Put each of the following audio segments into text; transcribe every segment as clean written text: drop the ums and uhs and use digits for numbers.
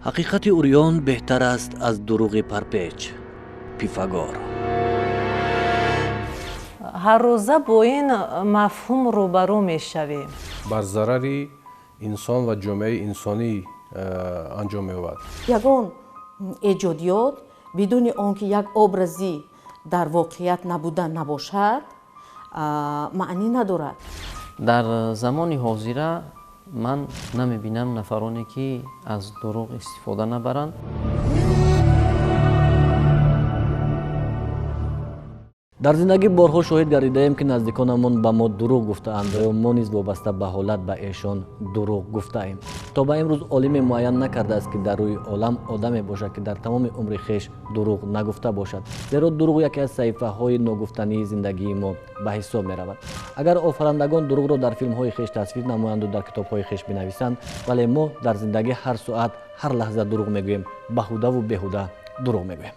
حقیقت اوریان بهتر است از دروغ پرپیچ. پیفاگور. هر روزه با این مفهوم روبرو میشویم. بر ضرری انسان و جامعه انسانی انجام می‌یابد. یگان ایجادیات بدون آنکه یک ابرازی در واقعیت نبودن نباشد معنی ندارد. در زمان حاضر من نمیبینم نفرانی که از دروغ استفاده نبرند. در زندگی بارها شاهد گردیده‌ایم که نزدیکانمان به ما دروغ گفته‌اند و ما نیز وابسته به حالت به ایشان دروغ گفته‌ایم. تا به امروز عالم معین نکرده است که در روی عالم آدمی باشد که در تمام عمر خویش دروغ نگفته باشد. زیرا دروغ یکی از صحیفه‌های ناگفتنی زندگی ما به حساب می‌رود. اگر آفرندگان دروغ را در فیلم‌های خویش تصویر نمایند و در کتاب‌های خویش بنویسند، ولی ما در زندگی هر ساعت هر لحظه دروغ می‌گوییم، بیهوده و بیهوده دروغ می‌گوییم.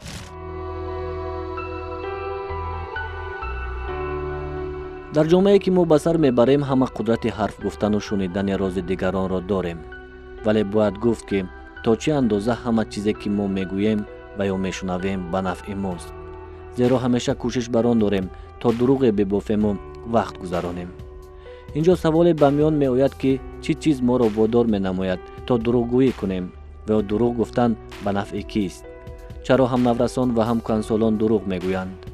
در جامعه که ما به سر میبریم همه قدرت حرف گفتن و شنیدن راز دیگران را داریم، ولی باید گفت که تا چه اندازه همه چیزی که ما میگوییم و یا میشنویم به نفع ماست. زیرا همیشه کوشش بر آن داریم تا دروغ ببافیم و وقت گذرانیم. اینجا سوال به میان میآید که چه چیز ما را وادار مینماید تا دروغگویی کنیم و دروغ گفتن به نفع کیست؟ چرا هم نورسان و هم کهنسالان دروغ میگویند؟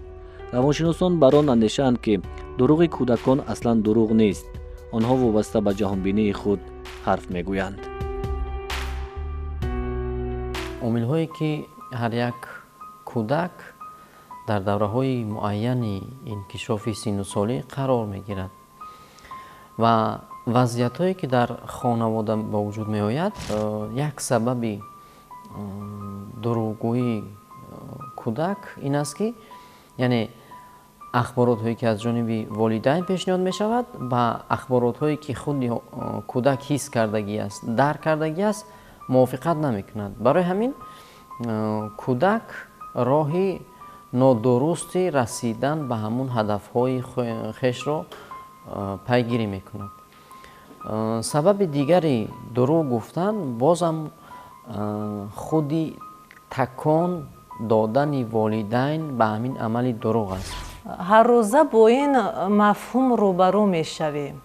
روانشناسان بر آن اندیشه‌اند که دروغ کودکان اصلا دروغ نیست. آنها وابسته به جهانبینی خود حرف میگویند. عامل‌هایی که هر یک کودک در دوره‌های معین انکشاف سن و سالی قرار میگیرد و وضعیت‌هایی که در خانواده به وجود میآید یک سبب دروغگویی کودک این است که یعنی اخبارات هایی که از جانب والدین پیشنهاد می شود با اخبارات هایی که خود کودک حس کردگی است، درک کردگی است موافقت نمی کند. برای همین کودک راهی نادرستی رسیدن به همون هدف های خویش را پیگیری می کند. سبب دیگری دروغ گفتن بازم خودی تکان دادن والدین به همین عمل دروغ است. هر روزه با این مفهوم روبرو میشویم.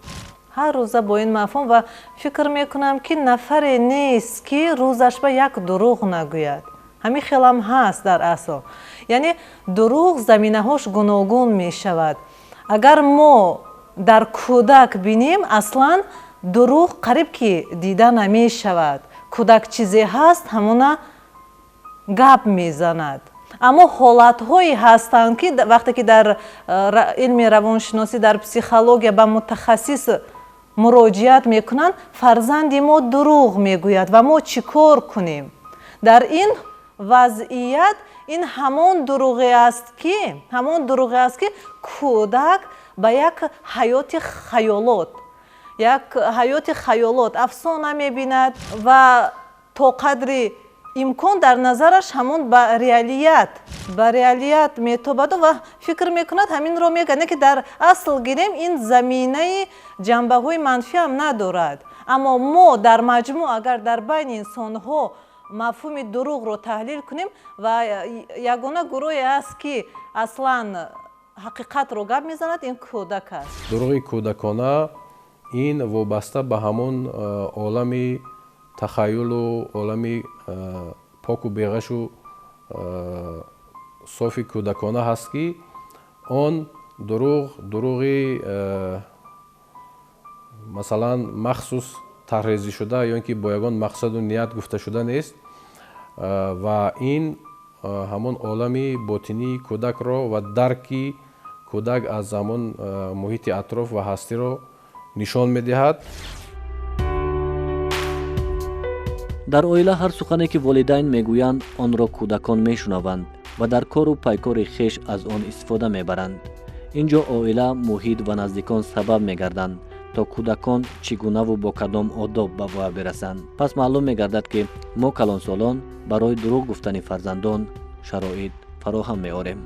هر روزه با این مفهوم و فکر میکنم که نفری نیست که روزش به یک دروغ نگوید. همین خیلی هست در اصل. یعنی دروغ زمینه هاش گوناگون میشود. اگر ما در کودک بینیم اصلا دروغ قریب که دیده نمیشود. کودک چیزی هست همونه گپ میزند. اما حالت‌هایی هستند که وقتی که در علم روانشناسی در پسیخولوژی به متخصص مراجعت میکنند فرزند ما دروغ میگوید و ما چیکار کنیم؟ در این وضعیت این همون دروغی است که کودک به یک حیات خیالات افسانه میبیند و تا قدری امکان در نظرش همون به ریالیت میتابد و فکر میکند همین رو میگه که در اصل گیریم این زمینه جنبه های منفی هم ندارد. اما ما در مجموع اگر در بین انسان ها مفهوم دروغ رو تحلیل کنیم و یگانه گروهی است که اصلا حقیقت رو گپ میزند این کودک است. دروغ کودکانه این وابسته به همون عالمی تخیل و عالمی پاک و بیغش و صافی کودکانه هست که آن دروغی مثلا مخصوص طرحریزی شده یا اینکه با یگان مقصد و نیت گفته شده نیست و این همون عالمی باطنی کودک را و درکی کودک از همون محیط اطراف و هستی را نشان میدهد. در عائله هر سخنی که والدین میگویند آن را کودکان میشنوند و در کار و پیکار خویش از آن استفاده میبرند. اینجا عائله، محیط و نزدیکان سبب میگردند تا کودکان چگونه و با کدام آداب به وی برسند. پس معلوم میگردد که ما کلانسالان برای دروغ گفتن فرزندان شرایط فراهم می‌آوریم.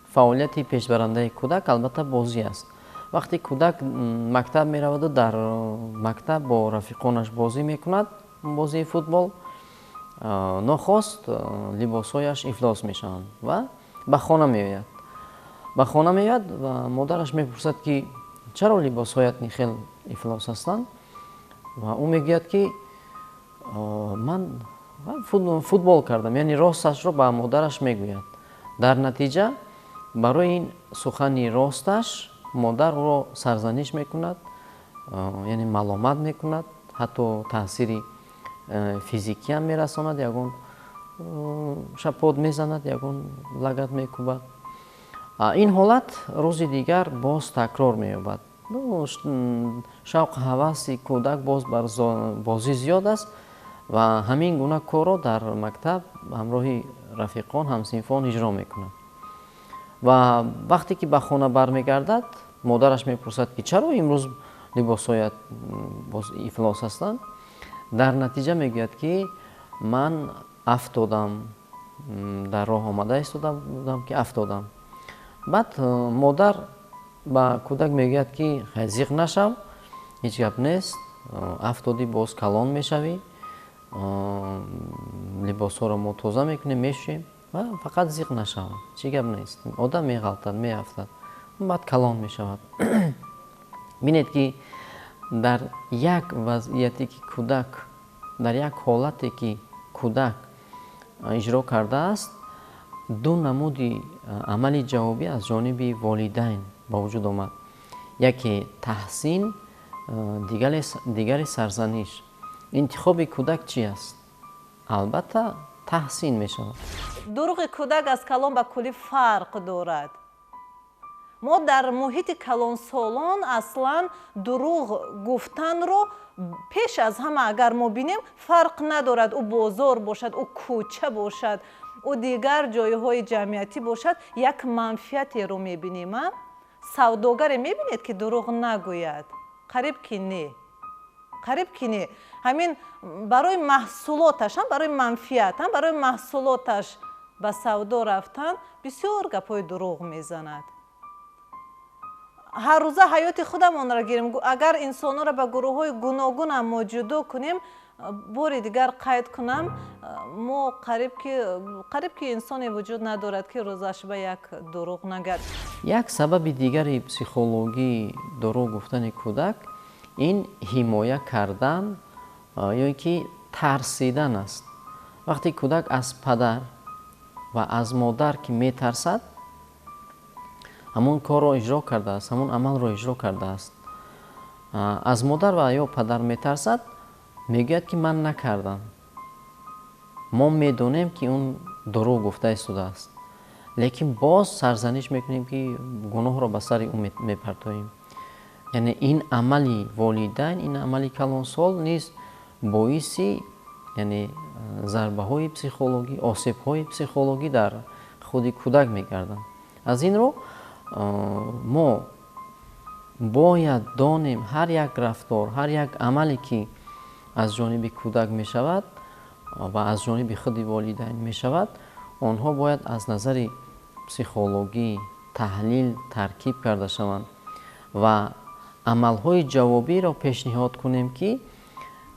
فعالیت پیشبرنده کودک البته بازی است. وقتی کودک مکتب می رود و در مکتب با رفیقانش بازی می کند бозии футбол, нохост либосҳояш ифлос мешаванд ва ба хона меояд. ба хона меояд ва модараш мепурсад ки чаро либосҳоят нихел ифлос ҳастанд ва ӯ мегӯяд ки ман футбол кардам, яъне росташро ба модараш мегӯяд. дар натиҷа барои ин сухани росташ модар ӯро сарзаниш мекунад, яъне маломат мекунад, ҳатто таъсири физикиам мерасонад, ягон шапот мезанад, ягон лагат мекӯбад. ин ҳолат рӯзи дигар боз такрор меёбад. шавқу ҳаваси кӯдак боз бар бозӣ зиёд аст ва ҳамин гуна корро дар мактаб ҳамроҳи рафиқон, ҳамсинфон иҷро мекунад. ва вақте ки ба хона бармегардад, модараш мепурсад ки чаро имрӯз либосҳоят ифлос ҳастанд. дар натиҷа мегӯяд ки ман афтодам, дар роҳ омада истода будам ки афтодам. баъд модар ба кӯдак мегӯяд ки зиқ нашав, ҳеҷ гап нест, афтодӣ боз калон мешавӣ, либосҳоро мо тоза мекунем, мешӯем ва фақат зиқ нашав, чӣ гап нест. одам меғалтад, меафтад, баъд калон мешавад. бинед ки дар як вазъияте ки кӯдак, дар як ҳолате ки кӯдак иҷро кардааст, ду намуди амали ҷавобӣ аз ҷониби волидайн ба вуҷуд омад. яке таҳсин, дигаре сарзаниш. интихоби кӯдак чи аст? албатта таҳсин мешавад. дуруғи кӯдак аз калон ба куллӣ фарқ дорад. мо дар муҳити калонсолон аслан дурӯғ гуфтанро пеш аз ҳама агар мо бинем фарқ надорад. ӯ бозор бошад, ӯ кӯча бошад, ӯ дигар ҷойҳои ҷамъиятӣ бошад, як манфиатеро мебинем. савдогаре мебинед ки дурӯғ нагӯяд? қариб ки не, қариб ки не. ҳамин барои маҳсулоташ, барои манфиат, барои маҳсулоташ ба савдо рафтан бисёр гапҳои дурӯғ мезанад. ҳаррӯза ҳаёти худамонро гирем. агар инсонҳоро ба гурӯҳҳои гуногун мо ҷудо кунем, бори дигар қайд кунам, мо қариб ки инсоне вуҷуд надорад ки рӯзаш ба як дурӯғ нагӯяд. як сабаби дигари психологии дурӯғ гуфтани кӯдак ин ҳимоя кардан ё ки тарсидан аст. вақте кӯдак аз падар ва аз модар ки метарсад, ҳамон корро иҷро кардааст, ҳамон амалро иҷро кардааст. аз модар ва ё падар метарсад, мегӯяд ки ман накардам. мо медонем ки он дурӯғ гуфта истодааст, лекин боз сарзаниш мекунем ки гуноҳро ба сари ӯ мепартоем. яъне ин амали волидайн, ин амали калонсол низ боиси яъне зарбаҳои психологӣ, осебҳои психологӣ дар худи кӯдак мегарданд. аз ин рӯ мо бояд донем ҳар як рафтор, ҳар як амале ки аз ҷониби кӯдак мешавад ва аз ҷониби худи волидайн мешавад, онҳо бояд аз назари психологӣ таҳлил таркиб карда шаванд ва амалҳои ҷавобиро пешниҳод кунем ки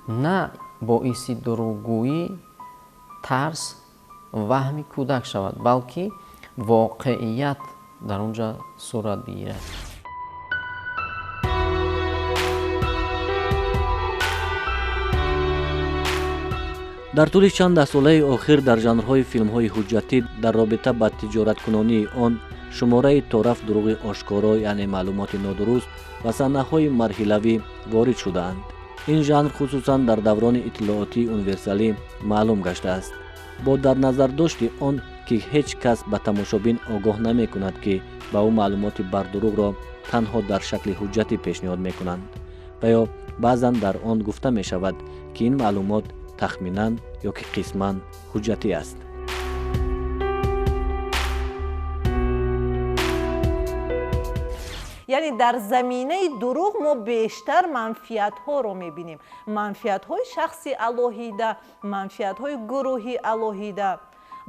на боиси дурӯғгӯӣ, тарс, ваҳми кӯдак шавад, балки воқеият дар он ҷо сурат бигирад. дар тӯли чанд даҳсолаи охир дар жанрҳои филмҳои ҳуҷҷатӣ дар робита ба тиҷораткунонии он шумораи тораф дурӯғи ошкоро, яъне маълумоти нодуруст ва санаҳои марҳилавӣ ворид шудаанд. ин жанр хусусан дар даврони иттилоотии универсалӣ маълум гаштааст. бо дар назардошти он ки ҳеҷ кас ба тамошобин огоҳ намекунад ки ба ӯ маълумоти бардурӯғро танҳо дар шакли ҳуҷҷатӣ пешниҳод мекунанд ва ё баъзан дар он гуфта мешавад ки ин маълумот тахминан ё ки қисман ҳуҷҷатӣ аст. яъне дар заминаи дурӯғ мо бештар манфиатҳоро мебинем. манфиатҳои шахси алоҳида, манфиатҳои гурӯҳи алоҳида.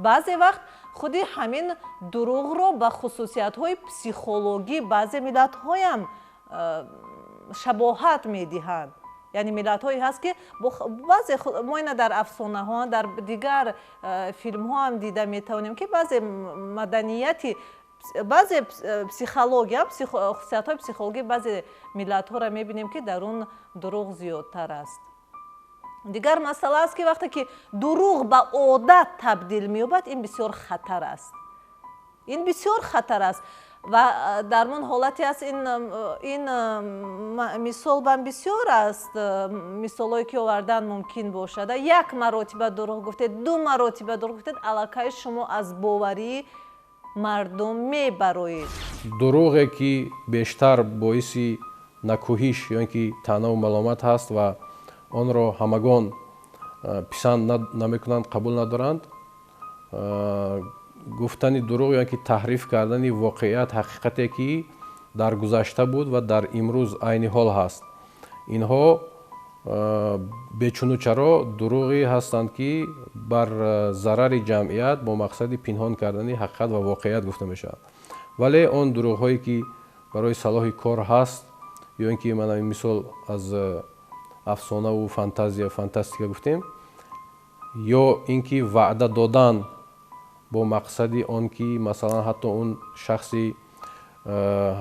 баъзе вақт худи ҳамин дурӯғро ба хусусиятҳои психологӣ баъзе миллатҳоям шабоҳат медиҳанд. یعنی ملت‌هایی هست که بعضی ما اینا در افسانه‌ها در دیگر فیلم‌ها هم دیده می‌توانیم که بعضی مدنیتی بعضی پسیخولوژی خصوصیت‌های پسیخولوژی بعضی ملت‌ها را می‌بینیم که در اون دروغ زیادتر است. دیگر مسئله است که وقتی که دروغ به عادت تبدیل می‌یابد این بسیار خطر است. این بسیار خطر است و در من حالتی است این مثال بم بسیار است مثالایی که آوردن ممکن باشد. یک مرتبه دروغ گفتید، دو مرتبه دروغ گفتید، علاقه شما از باوری مردم میبروید. دروغه که بیشتر باعثی نکوهش یا اینکه طعنه و ملامت هست و آن را همگان پسند نمیکنند، قبول ندارند. گفتن دروغ یا اینکه تحریف کردن واقعیت، حقیقتی که در گذشته بود و در امروز عین حال هست. اینها بچون و چرا دروغی هستند که بر ضرر جمعیت با مقصد پنهان کردن حقیقت و واقعیت گفته می شود. ولی آن دروغ هایی که برای صلاح کار هست یا اینکه من این مثال از افسانه و فانتاستیکا گفتیم، یا اینکه وعده دادن با مقصد آن که مثلا حتی اون شخصی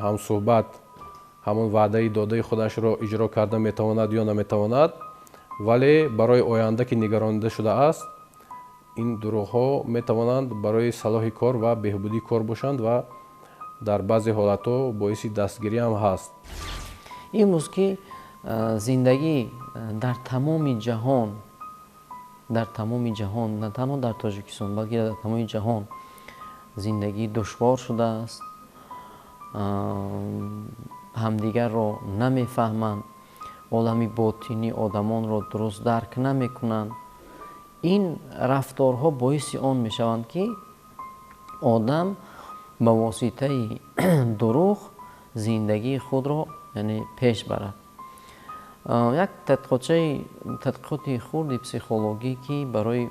هم صحبت همون وعده داده خودش را اجرا کرده میتواند یا نمیتواند، ولی برای آینده که نگرانیده شده است، این دروغ ها میتوانند برای صلاح کار و بهبودی کار باشند و در بعضی حالت ها باعث دستگیری هم هست. امروز که زندگی در تمام جهان نه تنها در تاجیکستان بلکه در تمام جهان زندگی دشوار شده است. همدیگر را نمیفهمند، عالم باطنی آدمان را درست درک نمیکنند. این رفتارها باعث آن میشوند که آدم به واسطه دروغ زندگی خود را یعنی پیش برد. یک تحقیقات خرد پسیخولوژی که برای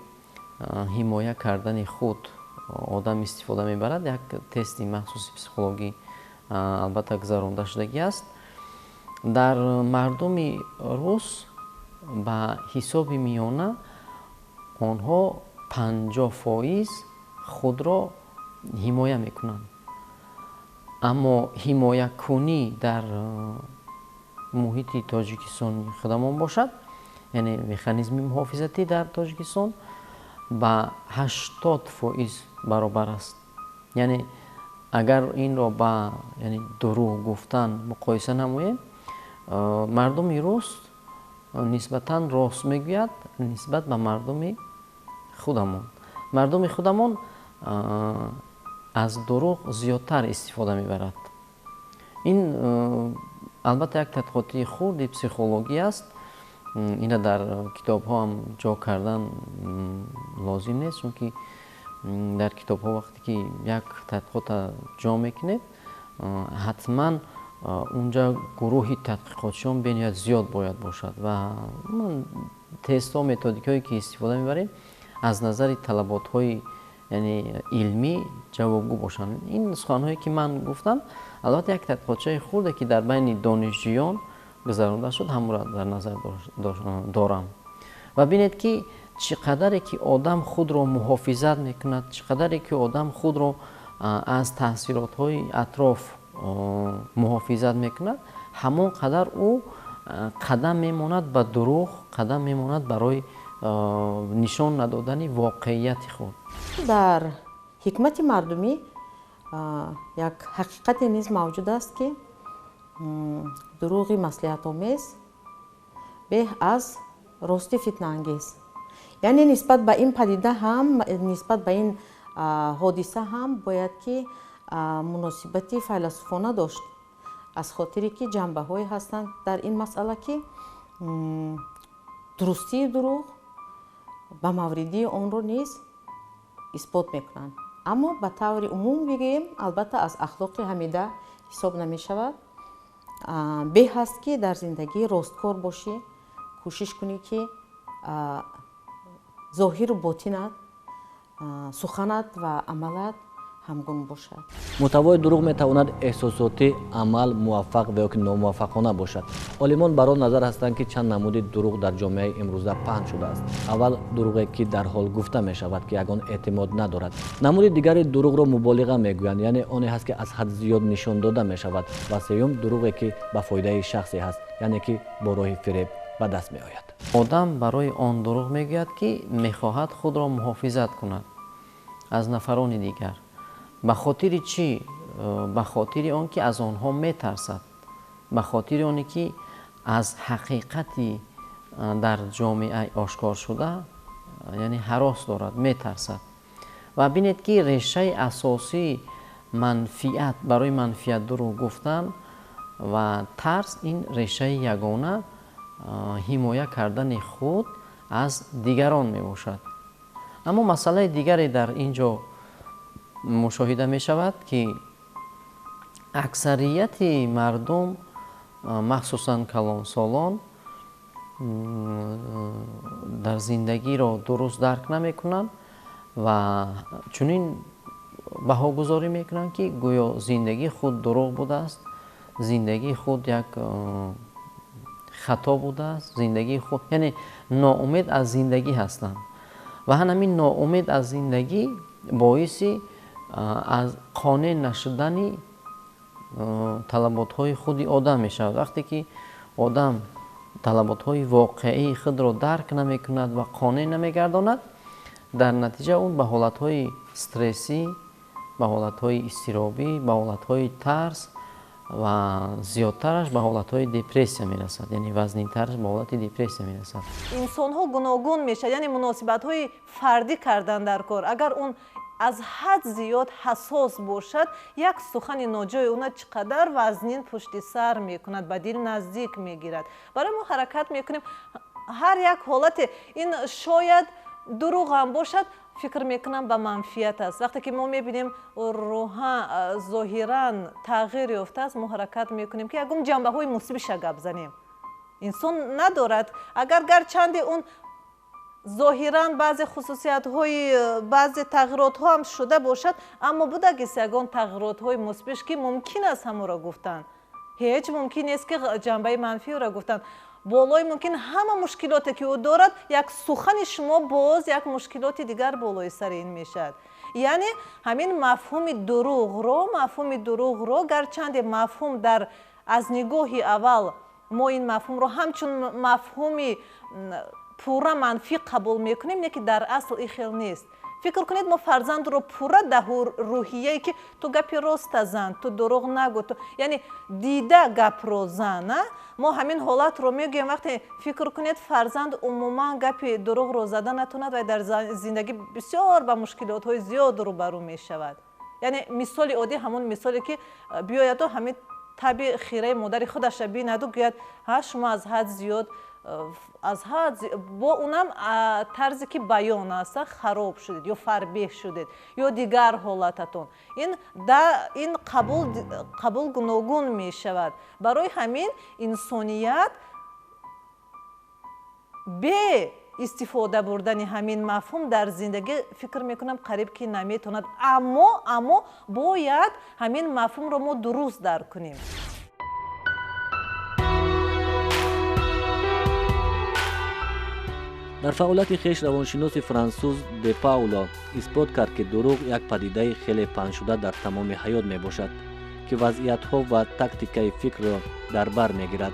حمایه کردن خود آدم استفاده میبرد، یک تست مخصوص پسیخولوژی البته گذرانده شدگی است. در مردم روس به حساب میانه آنها 50% خود را حمایه میکنند، اما حمایه کنی در محیط تاجیکستان خودمان باشد، یعنی مکانیزم محافظتی در تاجیکستان با 80% برابر است. یعنی اگر این را با یعنی دروغ گفتن مقایسه نماییم، مردم روس نسبتاً راست میگوید نسبت به مردم خودمان. مردم خودمان از دروغ زیادتر استفاده میبرد. این البته یک تحقیقات خرد پسیخولوژی است. این در کتاب ها هم جا کردن لازم نیست، چون که در کتاب ها وقتی که یک تحقیقات جا میکنید حتما اونجا گروه تحقیقاتشون بنیاد زیاد باید باشد و تست ها متدیک هایی که استفاده میبریم از نظر طلبات های یعنی علمی جوابگو باشند. این سخن هایی که من گفتم البته یک تحقیقات خورده که در بین دانشجویان گذرانده شد هم را در نظر دارم و ببینید که چقدر که آدم خود را محافظت میکند، چقدر که آدم خود را از تاثیرات های اطراف محافظت میکند، همان قدر او قدم میماند به دروغ، قدم میماند برای نشان ندادن واقعیت خود. در حکمت مردمی یک حقیقت نیز موجود است که دروغ مصلحت آمیز به از راستی فتنه انگیز. یعنی نسبت به این پدیده هم، نسبت به این حادثه هم باید که مناسبتی فیلسوفانه داشت، از خاطری که جنبه هایی هستند در این مسئله که درستی دروغ به موردی آن رو نیز اثبات میکنند. اما به طور عموم بگیم البته از اخلاق حمیده حساب نمی شود. به هست که در زندگی راستکار باشی، کوشش کنی که ظاهر و باطنت، سخنت و عملت ҳамгун бошад. муҳтавои дурӯғ метавонад эҳсосоти амал муваффақ ва ёки номуваффақона бошад. олимон бар он назар ҳастанд ки чанд намуди дурӯғ дар ҷомеаи имрӯза паҳн шудааст. аввал дурӯғе ки дар ҳол гуфта мешавад ки ягон эътимод надорад. намуди дигари дурӯғро муболиға мегӯянд, яъне оне ҳаст ки аз ҳад зиёд нишон дода мешавад. ва сеюм дурӯғе ки ба фоидаи шахсе ҳаст, яъне ки бо роҳи фиреб ба даст меояд. одам барои он дурӯғ мегӯяд ки мехоҳад худро муҳофизат кунад аз нафарони дигар. ба хотири чӣ? ба хотири он ки аз онҳо метарсад, ба хотири оне ки аз ҳақиқати дар ҷомеа ошкор шуда, яъне ҳарос дорад, метарсад. ва бинед ки решаи асосии манфиат, барои манфиат дурӯғ гуфтан ва тарс, ин решаи ягона ҳимоя кардани худ аз дигарон мебошад. аммо масъалаи дигаре дар ин ҷо мушоҳида мешавад ки аксарияти мардум, махсусан калонсолон, дар зиндагиро дуруст дарк намекунанд ва чунин баҳогузорӣ мекунанд ки гӯё зиндагии худ дурӯғ будааст, зиндагии худ як хато будааст, зиндагии худ, яъне ноумед аз зиндагӣ ҳастанд. ва ҳамин ноумед аз зиндагӣ боиси аз қонеъ нашудани талаботҳои худи одам мешавад. вақте ки одам талаботҳои воқеии худро дарк намекунад ва қонеъ намегардонад, дар натиҷа он ба ҳолатҳои стрессӣ, ба ҳолатҳои изтиробӣ, ба ҳолатҳои тарс ва зиёдтараш ба ҳолатҳои депрессия мерасад, яъне вазнинтараш ба ҳолати депрессия мерасад. инсонҳо гуногун мешавад, яъне муносибатҳои фардӣ кардан дар кор. агар он аз ҳад зиёд ҳассос бошад, як сухани ноҷои ona чӣ қадар вазнин пушти сар мекунад, ба дил наздик мегирад. барои мо ҳаракат мекунем ҳар як ҳолате, ин шояд дурӯғ ҳам бошад, фикр мекунам ба манфиат аст. вақте ки мо мебинем рӯҳан зоҳиран тағйир ёфтааст, мо ҳаракат мекунем ки ягон ҷанбаҳои мусбиша гап занем. инсон надорад, агар гарчанде он зоҳиран баъзе хусусиятҳои баъзе тағйиротҳо ҳам шуда бошад, аммо будагист ягон тағйиротҳои мусбиш ки мумкин аст ҳамонро гуфтан. ҳеҷ мумкин нест ки ҷанбаи манфиро гуфтан. болои мумкин ҳама мушкилоте ки ӯ дорад, як сухани шумо боз як мушкилоти дигар болои сари ин мешавад. яъне ҳамин мафҳуми дурӯғро гарчанде мафҳум дар аз нигоҳи аввал мо ин мафҳумро ҳамчун мафҳуми пурра манфӣ қабул мекунем, не ки дар асл ин хел нест. фикр кунед, мо фарзандро пурра даҳу рӯҳияе ки ту гапи роста зан, ту дурӯғ нагӯ, яъне дида гапро зан. мо ҳамин ҳолатро мегӯем. вақте фикр кунед фарзанд умуман гапи дурӯғро зада натонад ва дар зиндагӣ бисёр ба мушкилотҳои зиёд рӯбарӯ мешавад. яъне мисоли оддӣ ҳамон мисоле ки биёяду ҳамин таби хираи модари худаша бинаду гӯяд шумо аз ҳад зиёд бо унам тарзе ки баён аст хароб шудед ё фарбеҳ шудед ё дигар ҳолататон, ин қабул гуногун мешавад. барои ҳамин инсоният бе истифода бурдани ҳамин мафҳум дар зиндагӣ фикр мекунам қариб ки наметавонад. аммо бояд ҳамин мафҳумро мо дуруст дарк кунем. дар фаъолияти хеш равоншиноси франсуз де пауло исбот кард ки дурӯғ як падидаи хеле паҳншуда дар тамоми ҳаёт мебошад ки вазъиятҳо ва тактикаи фикрро дар бар мегирад.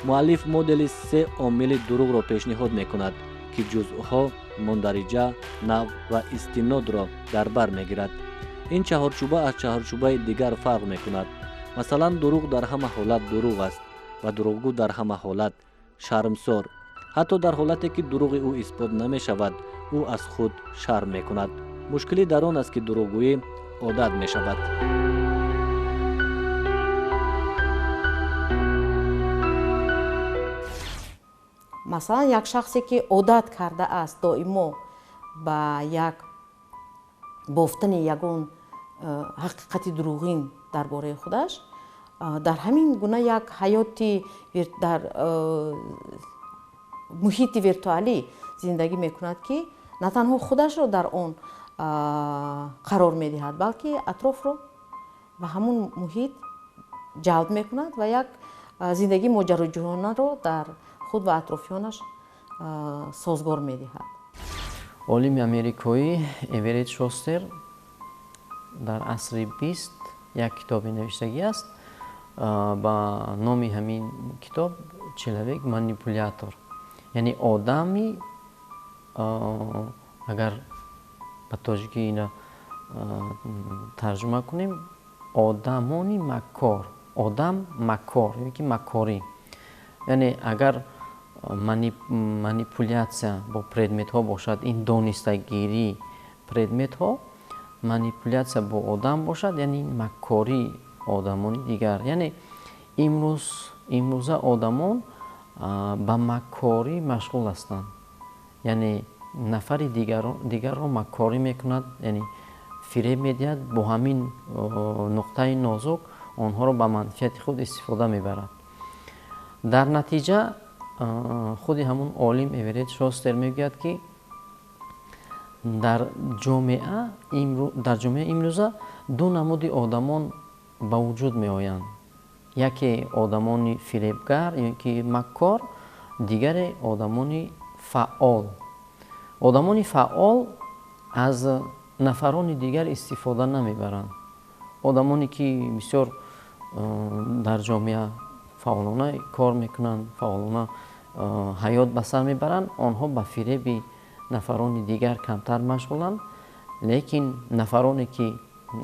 муаллиф модели 3 омили дурӯғро пешниҳод мекунад ки ҷузъҳо, мондариҷа, нав ва истинодро дар бар мегирад. ин чаҳорчӯба аз чаҳорчӯбаи дигар фарқ мекунад. масалан, дурӯғ дар ҳама ҳолат дурӯғ аст ва дурӯғгӯ дар ҳама ҳолат шармсор. ҳатто дар ҳолате ки дурӯғи ӯ исбот намешавад, ӯ аз худ шарм мекунад. мушкилӣ дар он аст ки дурӯғгӯӣ одат мешавад. масалан, як шахсе ки одат кардааст доимо ба як бофтани ягон ҳақиқати дурӯғин дар бораи худаш, дар ҳамин гуна як ҳаёти дар муҳити виртуалӣ зиндагӣ мекунад ки на танҳо худашро дар он қарор медиҳад, балки атрофро ва ҳамун муҳит ҷалб мекунад ва як зиндагии моҷароҷӯёнаро дар худ ва атрофиёнаш созгор медиҳад. олими америкоӣ Эверетт Шостер дар асри 20 як китобе навиштагӣ аст ба номи ҳамин китоб «Человек манипулятор», яъне одами, агар ба тоҷикӣ ина тарҷума кунем, одамони маккор, одам маккор ёки маккорӣ, яъне агар манипулятсия бо предметҳо бошад, ин донистагирии предметҳо, манипулятсия бо одам бошад, яъне маккории одамони дигар. Яъне имрӯза одамон ба маккорӣ машғул ҳастанд, яъне нафари дигарро маккорӣ мекунад, яъне фиреб медиҳад, бо ҳамин нуқтаи нозук онҳоро ба манфиати худ истифода мебарад. дар натиҷа худи ҳамун олим Эверетт Шостер мегӯяд ки дар ҷомеаи имрӯза ду намуди одамон ба вуҷуд меоянд. яке одамони фиребгар ёки маккор, дигаре одамони фаъол. одамони фаъол аз нафарони дигар истифода намебаранд. одамоне ки бисёр дар ҷомеа фаъолона кор мекунанд, фаъолона ҳаёт ба сар мебаранд, онҳо ба фиреби нафарони дигар камтар машғуланд, лекин нафароне ки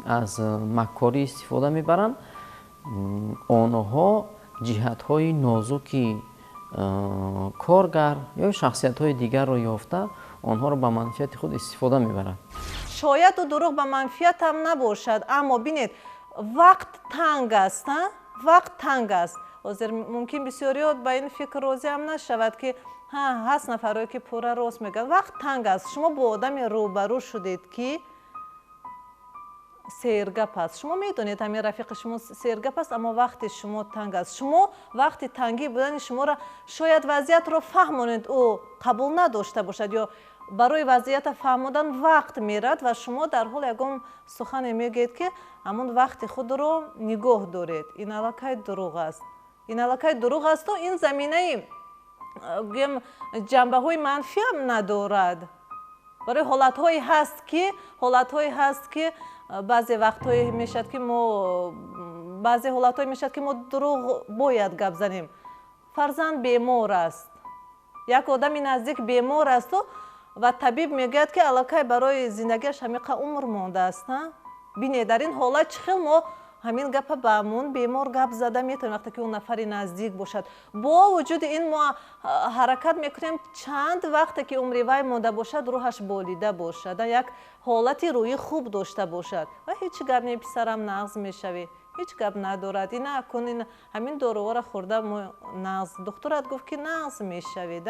аз маккорӣ истифода мебаранд, онҳо ҷиҳатҳои нозуки коргар ё шахсиятҳои дигарро ёфта, онҳоро ба манфиати худ истифода мебаранд. шояд ӯ дурӯғ ба манфиатам набошад, аммо бинед вақт танг аст, вақт танг аст. ҳозир мумкин бисёриҳо ба ин фикр розиам нашавад ки ҳаст нафарое ки пурра рост мегӯянд. вақт танг аст. шумо бо одаме рӯбарӯ шудед ки сергап аст. шумо медонед ҳамин рафиқи шумо сергап аст, аммо вақти шумо танг аст. шумо вақти тангӣ будани шуморо шояд вазъиятро фаҳмонед ӯ қабул надошта бошад, ё барои вазъията фаҳмодан вақт мерад ва шумо дар ҳол ягон сухане мегӯед ки ҳамон вақти худро нигоҳ доред. ин аллакай дурӯғ аст. ин аллакай дурӯғ асту ин заминаи гӯям ҷанбаҳои манфиам надорад. барои ҳолатҳое ҳаст ки баъзе вақтҳое мешавад ки баъзе ҳолатҳое мешавад ки мо дурӯғ бояд гап занем. фарзанд бемор аст, як одами наздик бемор асту ва табиб мегӯяд ки аллакай барои зиндагиаш ҳамиқа умр мондааст. бинед дар ин ҳолат чӣ хел мо ҳамин гапа ба ҳамон бемор гап зада метавонем, вақте ки ӯ нафари наздик бошад. бо вуҷуди ин мо ҳаракат мекунем чанд вақте ки умри вай монда бошад, рӯҳаш болида бошад, як ҳолати рӯҳӣ хуб дошта бошад ва ҳеҷ гап не писарам нағз мешавӣ, ҳеҷ гап надорад, ина акун ҳамин доруворо хӯрда мо нағз, духтурат гуфт ки нағз мешавед.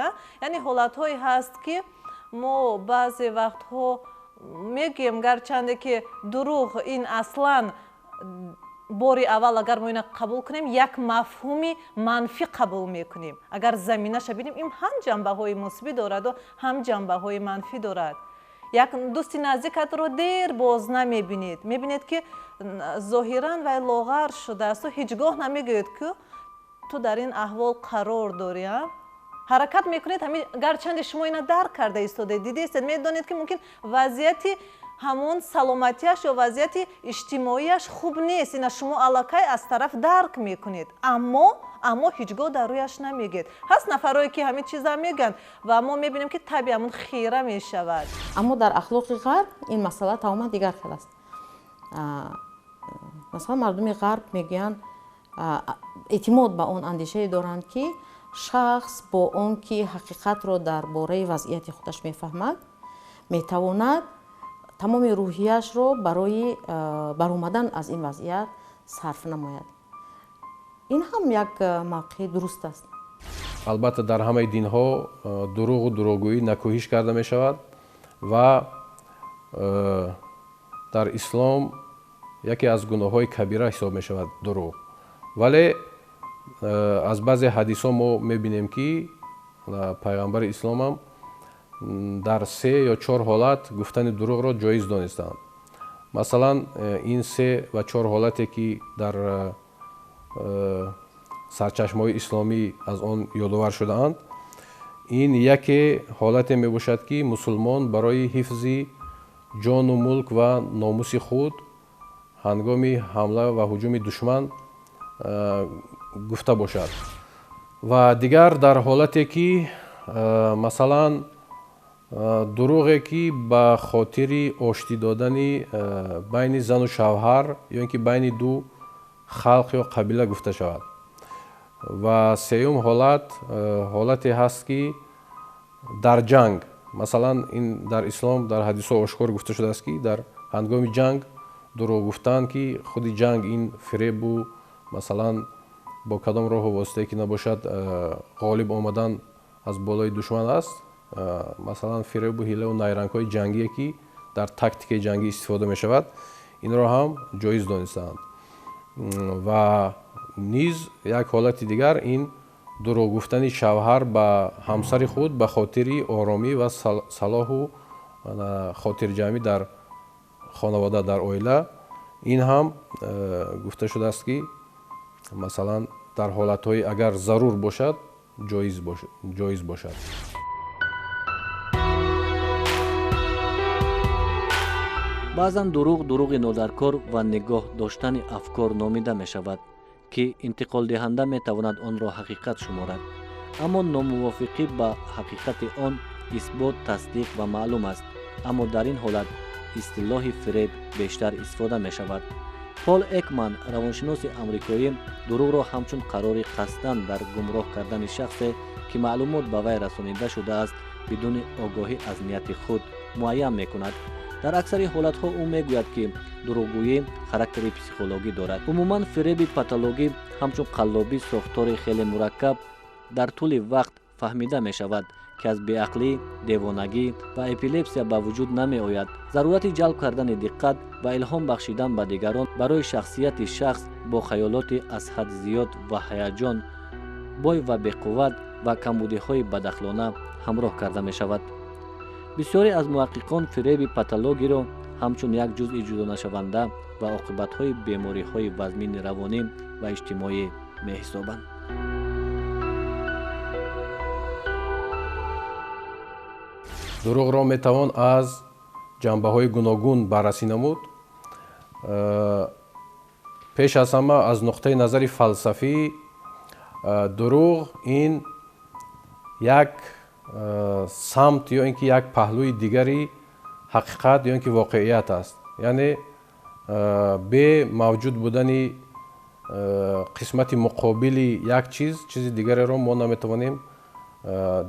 яъне ҳолатҳое ҳаст ки мо баъзе вақтҳо мегӯем, гарчанде ки дурӯғ ин аслан бори аввал агар мо ина қабул кунем, як мафҳуми манфӣ қабул мекунем. агар заминаша бинем, ин ҳам ҷанбаҳои мусбӣ дораду ҳам ҷанбаҳои манфӣ дорад. як дӯсти наздикатро дер боз намебинед, мебинед ки зоҳиран вай лоғар шудаасту ҳеҷ гоҳ намегӯед ки ту дар ин аҳвол қарор дорӣ. ҳаракат мекунед, гарчанде шумо ина дарк карда истодед, дидестед, медонед ки мумкин вазъияти ҳамон саломатияш ё вазъияти иҷтимоияш хуб нест, ина шумо аллакай аз тараф дарк мекунед, аммо ҳеҷ гоҳ дар рӯяш намегӯед. ҳаст нафарое ки ҳамин чиза мегӯянд ва мо мебинем ки таби ҳамон хира мешавад. аммо дар ахлоқи ғарб ин масъала тамоман дигар хел аст. масалан мардуми ғарб мегӯянд, эътимод ба он андешае доранд ки шахс бо он ки ҳақиқатро дар бораи вазъияти худаш мефаҳмад, метавонад тамоми рӯҳияшро барои баромадан аз ин вазъият сарф намояд. ин ҳам як мавқеи дуруст аст. албатта дар ҳамаи динҳо дурӯғу дурӯғгӯӣ накӯҳиш карда мешавад ва дар ислом яке аз гуноҳҳои кабира ҳисоб мешавад дурӯғ. вале аз баъзе ҳадисҳо мо мебинем ки пайғамбари исломам дар 3 ё 4 ҳолат гуфтани дурӯғро ҷоиз донистанд. Масалан, ин 3 ва 4 ҳолате ки дар сарчашмаҳои исломӣ аз он ёдовар шудаанд, ин яке ҳолате мебошад ки мусулмон барои ҳифзи ҷону мулк ва номуси худ ҳангоми ҳамла ва ҳуҷуми душман гуфта бошад. Ва дигар дар ҳолате ки масалан дурӯғе ки ба хотири оштӣ додани байни зану шавҳар ё ин ки байни ду халқ ё қабила гуфта шавад. Ва сеюм ҳолате ҳаст ки дар ҷанг, масалан ин дар ислом дар ҳадисҳо ошкор гуфта шудааст ки дар ҳангоми ҷанг дурӯғ гуфтан ки худи ҷанг ин фиребу масалан бо кадом роҳу воситае ки набошад ғолиб омадан аз болои душман аст, масалан фиребу ҳилаву найрангҳои ҷангие ки дар тактикаи ҷангӣ истифода мешавад, инро ҳам ҷоиз донистаанд. Ва низ як ҳолати дигар ин дурӯғ гуфтани шавҳар ба ҳамсари худ ба хотири оромӣ ва салоҳу хотирҷамъӣ дар хонавода, дар оила, ин ҳам гуфта шудааст ки масалан дар ҳолатҳои агар зарур бошад ҷоиз бошад. баъзан дурӯғи нодаркор ва нигоҳ доштани афкор номида мешавад ки интиқолдиҳанда метавонад онро ҳақиқат шуморад, аммо номувофиқӣ ба ҳақиқати он исбот, тасдиқ ва маълум аст, аммо дар ин ҳолат истилоҳи фиреб бештар истифода мешавад. Пол Экман, равоншиноси амрикоӣ, дурӯғро ҳамчун қарори қасдан дар гумроҳ кардани шахсе ки маълумот ба вай расонида шудааст бидуни огоҳӣ аз нияти худ муайян мекунад. дар аксари ҳолатҳо ӯ мегӯяд ки дурӯғгӯӣ характери психологӣ дорад. умуман фиреби патологӣ ҳамчун қаллобӣ сохтори хеле мураккаб дар тӯли вақт фаҳмида мешавад ки аз беақлӣ, девонагӣ ва эпилепсия ба вуҷуд намеояд. зарурати ҷалб кардани диққат ва илҳом бахшидан ба дигарон барои шахсияти шахс бо хаёлоти аз ҳад зиёд ва ҳаяҷон бой ва беқувват ва камбудиҳои бадахлона ҳамроҳ карда мешавад. бисёре аз муҳаққиқон фиреби патологиро ҳамчун як ҷузъи ҷудонашаванда ва оқибатҳои бемориҳои вазмини равонӣ ва иҷтимоӣ меҳисобанд. дурӯғро метавон аз ҷанбаҳои гуногун баррасӣ намуд. пеш аз ҳама аз нуқтаи назари фалсафӣ дурӯғ ин як самт ё ин ки як паҳлӯи дигари ҳақиқат ё ин ки воқеият аст. яъне бе мавҷуд будани қисмати муқобили як чизи дигареро мо наметавонем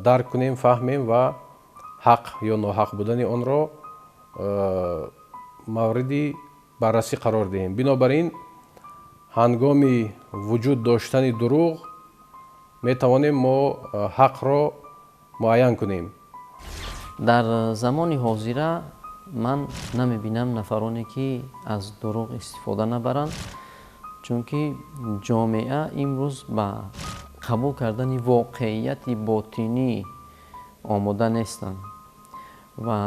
дарк кунем, фаҳмем ва ҳақ ё ноҳақ будани онро мавриди баррасӣ қарор диҳем. бинобар ин ҳангоми вуҷуд доштани дурӯғ метавонем мо ҳақро муайян кунем. дар замони ҳозира ман намебинам нафароне ки аз дурӯғ истифода набаранд, чунки ҷомеа имрӯз ба қабул кардани воқеияти ботинӣ омода нестанд ва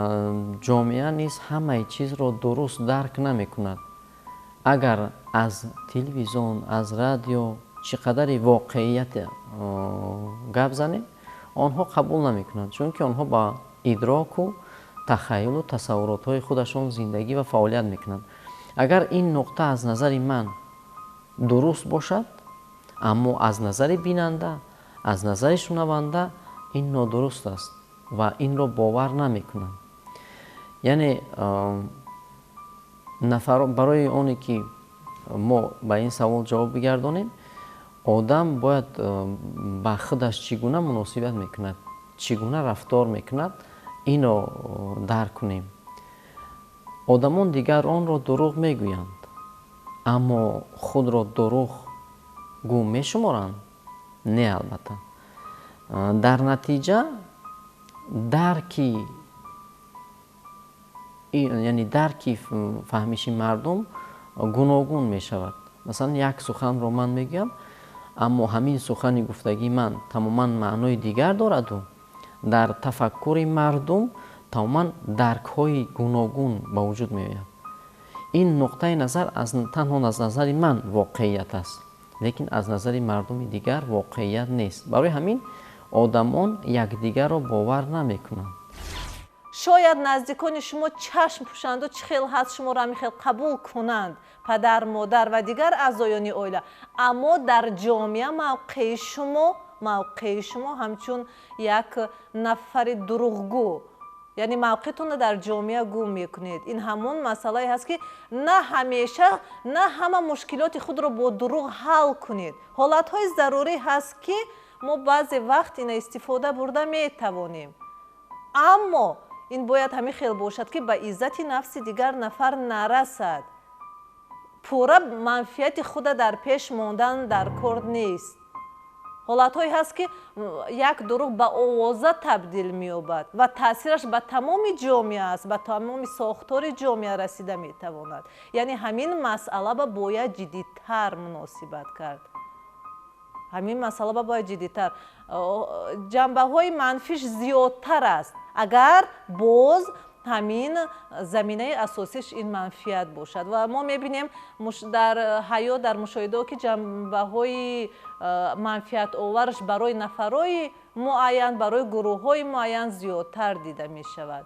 ҷомеа низ ҳамаи чизро дуруст дарк намекунад. агар аз телевизион, аз радио чӣ қадари воқеият гап занем, онҳо қабул намекунанд, чунки онҳо ба идроку тахайюлу тасаввуротҳои худашон зиндагӣ ва фаъолият мекунанд. агар ин нуқта аз назари ман дуруст бошад, аммо аз назари бинанда, аз назари шунаванда ин нодуруст аст ва инро бовар намекунанд. яъне барои оне ки мо ба ин савол ҷавоб бигардонем, одам бояд ба худаш чӣ гуна муносибат мекунад, чӣ гуна рафтор мекунад, ино дарк кунем. одамон дигар онро дурӯғ мегӯянд, аммо худро дурӯғгӯ мешуморанд? Не, албатта. дар натиҷа дарки фаҳмиши мардум гуногун мешавад. масалан як суханро ман мегӯям, аммо ҳамин сухани гуфтагии ман тамоман маънои дигар дораду дар тафаккури мардум тамоман даркҳои гуногун ба вуҷуд меояд. ин нуқтаи назар танҳо аз назари ман воқеият аст, лекин аз назари мардуми дигар воқеият нест. барои ҳамин одамон якдигарро бовар намекунанд. шояд наздикони шумо чашм пӯшанду чӣ хел ҳаст шуморо ҳамин хел қабул кунанд, падар, модар ва дигар аъзоёни оила, аммо дар ҷомеа мавқеи шумо ҳамчун як нафари дурӯғгӯ, яъне мавқеатонро дар ҷомеа гум мекунед. ин ҳамон масъалае ҳаст ки на ҳамеша на ҳама мушкилоти худро бо дурӯғ ҳал кунед. ҳолатҳои зарурӣ ҳаст ки мо баъзе вақт ина истифода бурда метавонем, аммо ин бояд ҳамин хел бошад ки ба иззати нафси дигар нафар нарасад. пурра манфиати худа дар пеш мондан дар кор нест. ҳолатҳое ҳаст ки як дурӯғ ба овоза табдил меёбад ва таъсираш ба тамоми ҷомеа аст, ба тамоми сохтори ҷомеа расида метавонад. яъне ҳамин масъала ба бояд ҷиддитар муносибат кард. ҳамин масъала ба бояд ҷиддитар, ҷанбаҳои манфиш зиёдтар аст, агар боз ҳамин заминаи асосиш ин манфиат бошад. ва мо мебинем дар ҳаёт, дар мушоҳидаҳо ки ҷанбаҳои манфиатовараш барои нафарои муайян, барои гурӯҳҳои муайян зиёдтар дида мешавад.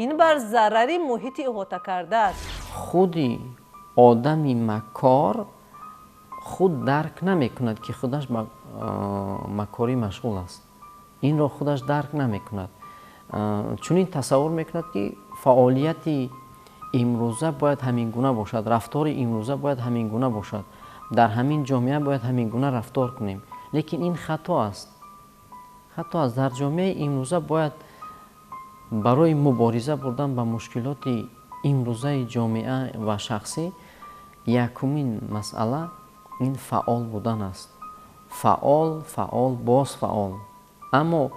ин бар зарари муҳити иҳота кардааст. худи одами макор худ дарк намекунад ки худаш ба макорӣ машғул аст. инро худаш дарк намекунад. чунин тасаввур мекунад ки фаъолияти имрӯза бояд ҳамин гуна бошад, рафтори имрӯза бояд ҳамин гуна бошад, дар ҳамин ҷомеа бояд ҳамин гуна рафтор кунем. лекин ин хато аст. хато аст. дар ҷомеаи имрӯза бояд барои мубориза бурдан ба мушкилоти имрӯзаи ҷомеа ва шахсӣ якумин масъала ин фаъол будан аст. фаъол боз фаъол. аммо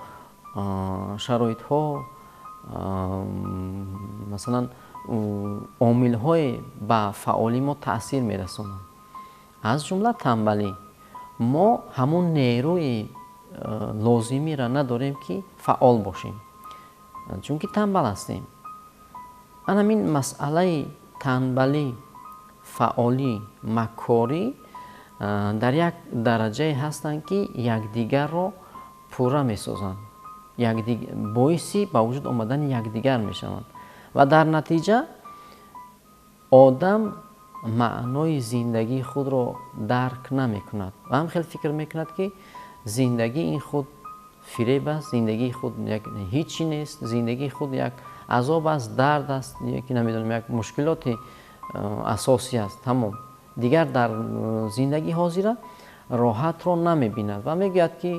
шароитҳо, масалан омилҳое ба фаъолӣ мо таъсир мерасонанд. аз ҷумла тамбалӣ. мо ҳамун нерӯи лозимиро надорем ки фаъол бошем, чунки тамбал ҳастем. ана ҳамин масъалаи танбалӣ, фаъолӣ, макорӣ дар як дараҷае ҳастанд ки якдигарро пурра месозанд, боиси ба вуҷуд омадани якдигар мешаванд ва дар натиҷа одам маънои зиндагии худро дарк намекунад ва ҳамхел фикр мекунад ки зиндагии ин худ фиреб аст, зиндагии худ ҳичи нест, зиндагии худ як азоб аст, дард аст, яки намедонам як мушкилоти асосӣ аст. тамом дигар дар зиндагии ҳозира роҳатро намебинад ва мегӯяд ки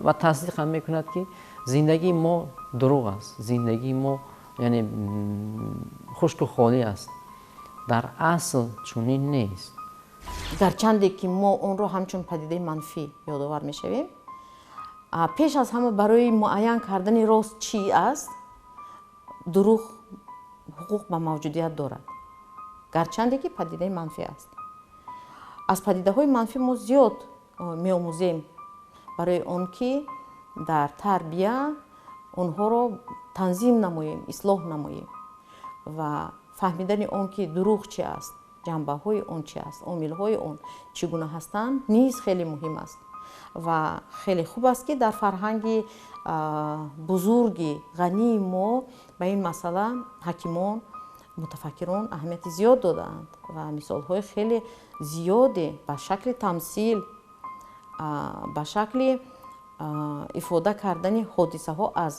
ва тасдиқ ҳам мекунад ки зиндагии мо дурӯғ аст, зиндагии мо яъне хушку холӣ аст. дар асл чунин нест. гарчанде ки мо онро ҳамчун падидаи манфӣ ёдовар мешавем, пеш аз ҳама барои муайян кардани рост чӣ аст, дурӯғ ҳуқуқ ба мавҷудият дорад, гарчанде ки падидаи манфӣ аст. аз падидаҳои манфӣ мо зиёд меомӯзем барои он ки дар тарбия онҳоро танзим намоем, ислоҳ намоем ва фаҳмидани он ки дурӯғ чӣ аст, ҷанбаҳои он чӣ аст, омилҳои он чӣ гуна ҳастанд низ хеле муҳим аст ва хеле хуб аст ки дар фарҳанги бузурги ғании мо ба ин масъала ҳакимон, мутафаккирон аҳамияти зиёд додаанд ва мисолҳои хеле зиёде ба шакли тамсил, ба шакли ифода кардани ҳодисаҳо аз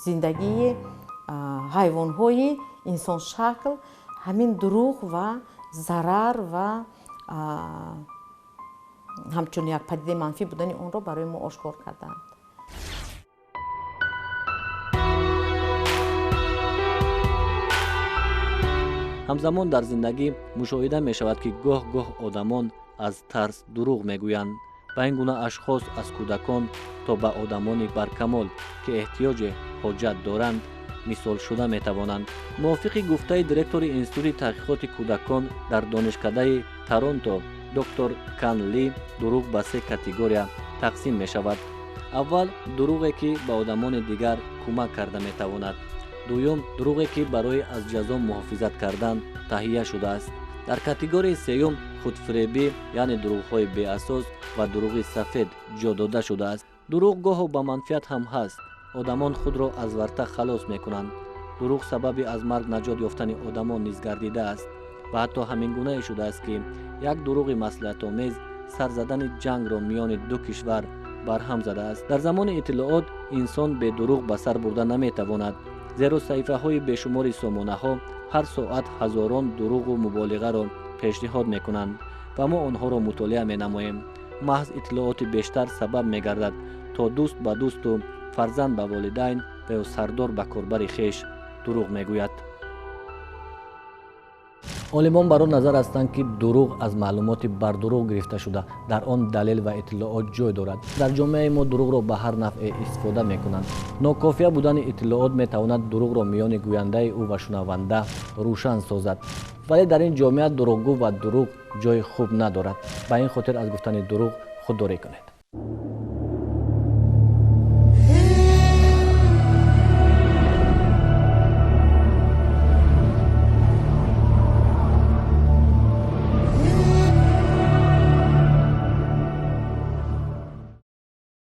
зиндагии ҳайвонҳои инсоншакл ҳамин дурӯғ ва зарар ва ҳамчун як падидаи манфӣ будани онро барои мо ошкор кардаанд. ҳамзамон дар зиндагӣ мушоҳида мешавад ки гоҳ-гоҳ одамон аз тарс дурӯғ мегӯянд. ба ин гуна ашхос аз кӯдакон то ба одамони баркамол ки эҳтиёҷи ҳоҷат доранд мисол шуда метавонанд. мувофиқи гуфтаи директори институти таҳқиқоти кӯдакон дар донишкадаи Торонто доктор Кан Ли, дурӯғ ба се категория тақсим мешавад. аввал дурӯғе ки ба одамони дигар кӯмак карда метавонад. дуюм дурӯғе ки барои аз ҷазо муҳофизат кардан таҳия шудааст. дар категорияи сеюм худфиребӣ яъне дурӯғҳои беасос ва дурӯғи сафед ҷо дода шудааст. дурӯғ гоҳо ба манфиат ҳам ҳаст. одамон худро аз варта халос мекунанд. дурӯғ сабаби аз марг наҷот ёфтани одамон низ гардидааст ва ҳатто ҳамин гунае шудааст ки як дурӯғи маслиҳатомез сар задани ҷангро миёни ду кишвар барҳам задааст. дар замони иттилоот инсон бе дурӯғ ба сар бурда наметавонад, зеро саҳифаҳои бешумори сомонаҳо ҳар соат ҳазорон дурӯғу муболиғаро пешниҳод мекунанд ва мо онҳоро мутолиа менамоем. маҳз иттилооти бештар сабаб мегардад то дӯст ба дӯсту фарзанд ба волидайн ва ё сардор ба корбари хеш дурӯғ мегӯяд. олимон бар он назар ҳастанд ки дурӯғ аз маълумоти бардурӯғ гирифта шуда дар он далел ва иттилоот ҷой дорад. дар ҷомеаи мо дурӯғро ба ҳар навъе истифода мекунанд. нокофия будани иттилоот метавонад дурӯғро миёни гӯяндаи ӯ ва шунаванда рӯшан созад. вале дар ин ҷомеа дурӯғгӯ ва дурӯғ ҷои хуб надорад. ба ин хотир аз гуфтани дурӯғ худдорӣ кунед.